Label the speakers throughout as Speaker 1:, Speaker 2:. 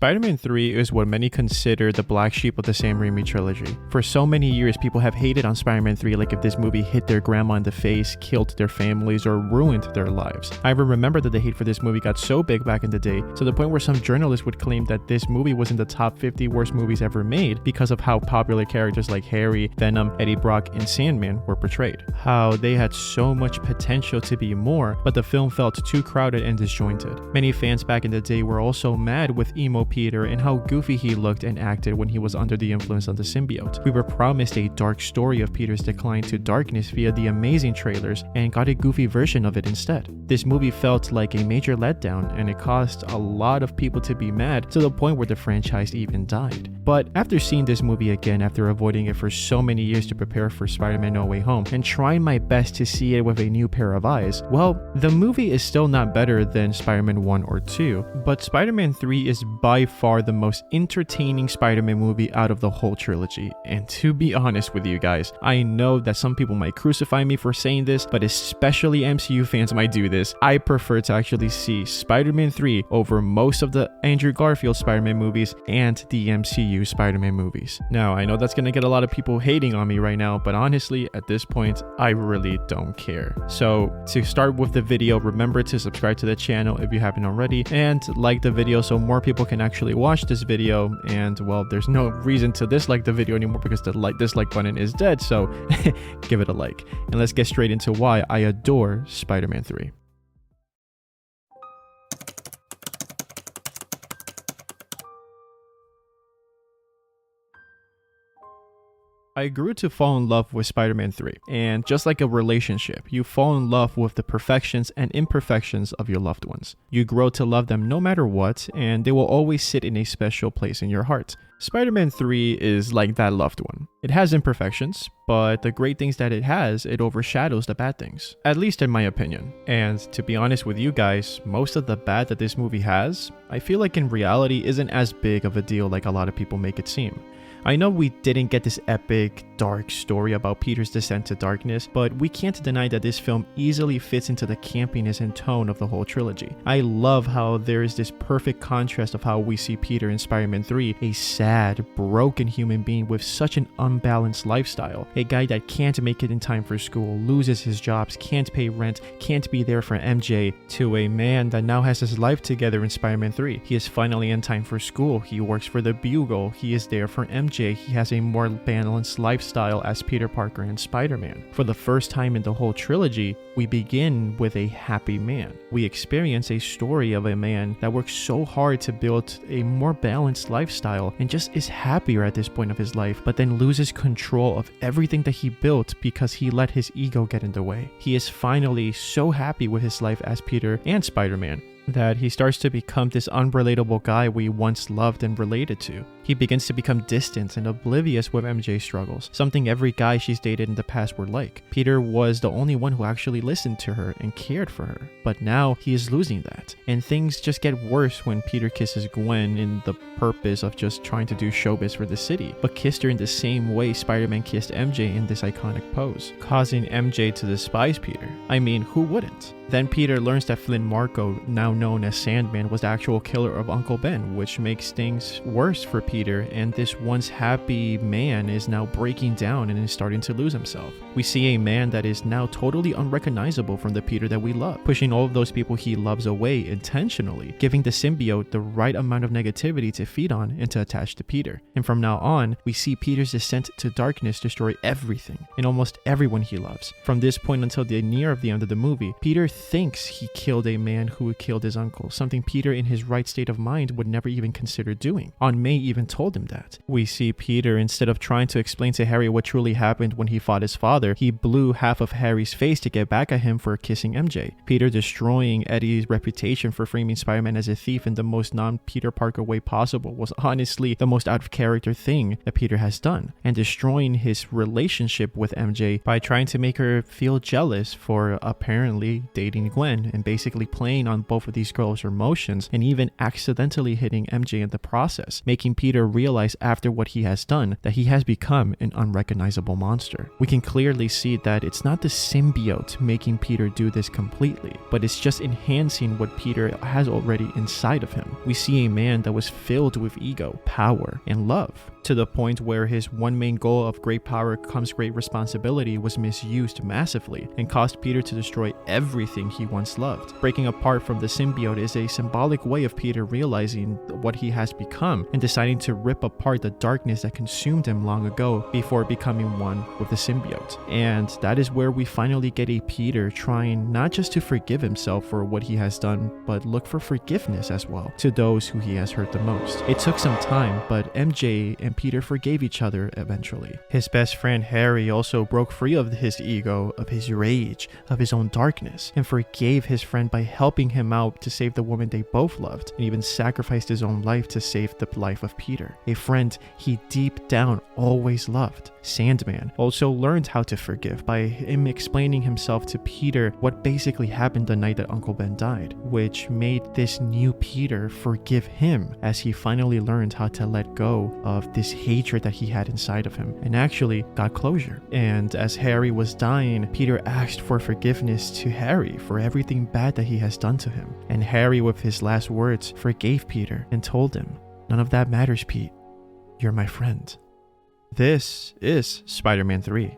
Speaker 1: Spider-Man 3 is what many consider the black sheep of the Sam Raimi trilogy. For so many years, people have hated on Spider-Man 3 like if this movie hit their grandma in the face, killed their families, or ruined their lives. I even remember that the hate for this movie got so big back in the day, to the point where some journalists would claim that this movie was in the top 50 worst movies ever made because of how popular characters like Harry, Venom, Eddie Brock, and Sandman were portrayed. How they had so much potential to be more, but the film felt too crowded and disjointed. Many fans back in the day were also mad with emo Peter and how goofy he looked and acted when he was under the influence of the symbiote. We were promised a dark story of Peter's decline to darkness via the amazing trailers and got a goofy version of it instead. This movie felt like a major letdown, and it caused a lot of people to be mad, to the point where the franchise even died. But after seeing this movie again, after avoiding it for so many years to prepare for Spider-Man No Way Home, and trying my best to see it with a new pair of eyes, well, the movie is still not better than Spider-Man 1 or 2, but Spider-Man 3 is by far the most entertaining Spider-Man movie out of the whole trilogy. And to be honest with you guys, I know that some people might crucify me for saying this, but especially MCU fans might do this. I prefer to actually see Spider-Man 3 over most of the Andrew Garfield Spider-Man movies and the MCU Spider-Man movies. Now, I know that's gonna get a lot of people hating on me right now, but honestly, at this point, I really don't care. So, to start with the video, remember to subscribe to the channel if you haven't already, and like the video so more people can actually watch this video. And well, there's no reason to dislike the video anymore because the dislike button is dead, so give it a like. And let's get straight into why I adore Spider-Man 3. I grew to fall in love with Spider-Man 3, and just like a relationship, you fall in love with the perfections and imperfections of your loved ones. You grow to love them no matter what, and they will always sit in a special place in your heart. Spider-Man 3 is like that loved one. It has imperfections, but the great things that it has, it overshadows the bad things, at least in my opinion. And to be honest with you guys, most of the bad that this movie has, I feel like in reality isn't as big of a deal like a lot of people make it seem. I know we didn't get this epic, dark story about Peter's descent to darkness, but we can't deny that this film easily fits into the campiness and tone of the whole trilogy. I love how there is this perfect contrast of how we see Peter in Spider-Man 3, a sad, broken human being with such an unbalanced lifestyle. A guy that can't make it in time for school, loses his jobs, can't pay rent, can't be there for MJ, to a man that now has his life together in Spider-Man 3. He is finally in time for school, he works for the Bugle, he is there for MJ. He has a more balanced lifestyle as Peter Parker and Spider-Man. For the first time in the whole trilogy, we begin with a happy man. We experience a story of a man that works so hard to build a more balanced lifestyle and just is happier at this point of his life, but then loses control of everything that he built because he let his ego get in the way. He is finally so happy with his life as Peter and Spider-Man that he starts to become this unrelatable guy we once loved and related to. He begins to become distant and oblivious with MJ's struggles, something every guy she's dated in the past were like. Peter was the only one who actually listened to her and cared for her, but now he is losing that. And things just get worse when Peter kisses Gwen in the purpose of just trying to do showbiz for the city, but kissed her in the same way Spider-Man kissed MJ in this iconic pose, causing MJ to despise Peter. I mean, who wouldn't? Then Peter learns that Flynn Marko, now known as Sandman, was the actual killer of Uncle Ben, which makes things worse for Peter, and this once happy man is now breaking down and is starting to lose himself. We see a man that is now totally unrecognizable from the Peter that we love, pushing all of those people he loves away intentionally, giving the symbiote the right amount of negativity to feed on and to attach to Peter. And from now on, we see Peter's descent to darkness destroy everything and almost everyone he loves. From this point until the near of the end of the movie, Peter thinks he killed a man who killed his uncle, something Peter in his right state of mind would never even consider doing. Aunt May even told him that. We see Peter, instead of trying to explain to Harry what truly happened when he fought his father, he blew half of Harry's face to get back at him for kissing MJ. Peter destroying Eddie's reputation for framing Spider-Man as a thief in the most non-Peter Parker way possible was honestly the most out-of-character thing that Peter has done, and destroying his relationship with MJ by trying to make her feel jealous for apparently dating Gwen and basically playing on both of of these girls' emotions and even accidentally hitting MJ in the process, making Peter realize after what he has done that he has become an unrecognizable monster. We can clearly see that it's not the symbiote making Peter do this completely, but it's just enhancing what Peter has already inside of him. We see a man that was filled with ego, power, and love, to the point where his one main goal of great power comes great responsibility was misused massively and caused Peter to destroy everything he once loved. Breaking apart from the symbiote is a symbolic way of Peter realizing what he has become and deciding to rip apart the darkness that consumed him long ago before becoming one with the symbiote. And that is where we finally get a Peter trying not just to forgive himself for what he has done, but look for forgiveness as well to those who he has hurt the most. It took some time, but MJ and Peter forgave each other eventually. His best friend Harry also broke free of his ego, of his rage, of his own darkness, and forgave his friend by helping him out to save the woman they both loved, and even sacrificed his own life to save the life of Peter, a friend he deep down always loved. Sandman also learned how to forgive by him explaining himself to Peter what basically happened the night that Uncle Ben died, which made this new Peter forgive him as he finally learned how to let go of this hatred that he had inside of him and actually got closure. And as Harry was dying, Peter asked for forgiveness to Harry for everything bad that he has done to him. And Harry, with his last words, forgave Peter and told him, "None of that matters, Pete. You're my friend." This is Spider-Man 3,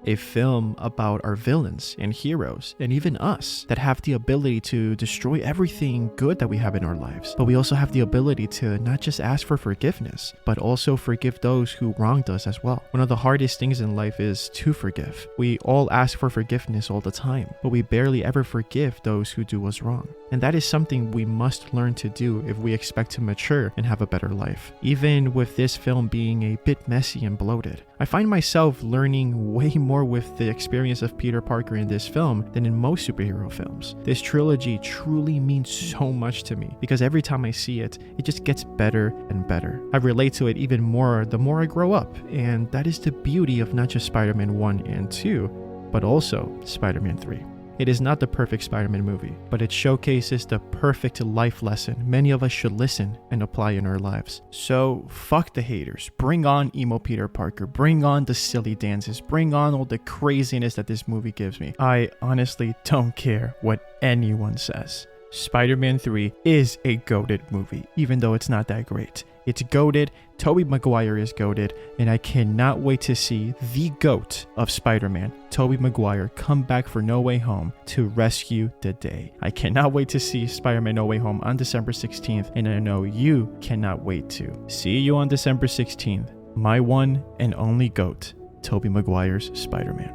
Speaker 1: a film about our villains and heroes and even us that have the ability to destroy everything good that we have in our lives. But we also have the ability to not just ask for forgiveness, but also forgive those who wronged us as well. One of the hardest things in life is to forgive. We all ask for forgiveness all the time, but we barely ever forgive those who do us wrong. And that is something we must learn to do if we expect to mature and have a better life. Even with this film being a bit messy and bloated, I find myself learning way more with the experience of Peter Parker in this film than in most superhero films. This trilogy truly means so much to me because every time I see it, it just gets better and better. I relate to it even more the more I grow up, and that is the beauty of not just Spider-Man 1 and 2, but also Spider-Man 3. It is not the perfect Spider-Man movie, but it showcases the perfect life lesson many of us should listen and apply in our lives. So fuck the haters. Bring on emo Peter Parker. Bring on the silly dances. Bring on all the craziness that this movie gives me. I honestly don't care what anyone says. Spider-Man 3 is a goated movie, even though it's not that great. It's goated, Tobey Maguire is goated, and I cannot wait to see the GOAT of Spider-Man, Tobey Maguire, come back for No Way Home to rescue the day. I cannot wait to see Spider-Man No Way Home on December 16th, and I know you cannot wait to. See you on December 16th, my one and only GOAT, Tobey Maguire's Spider-Man.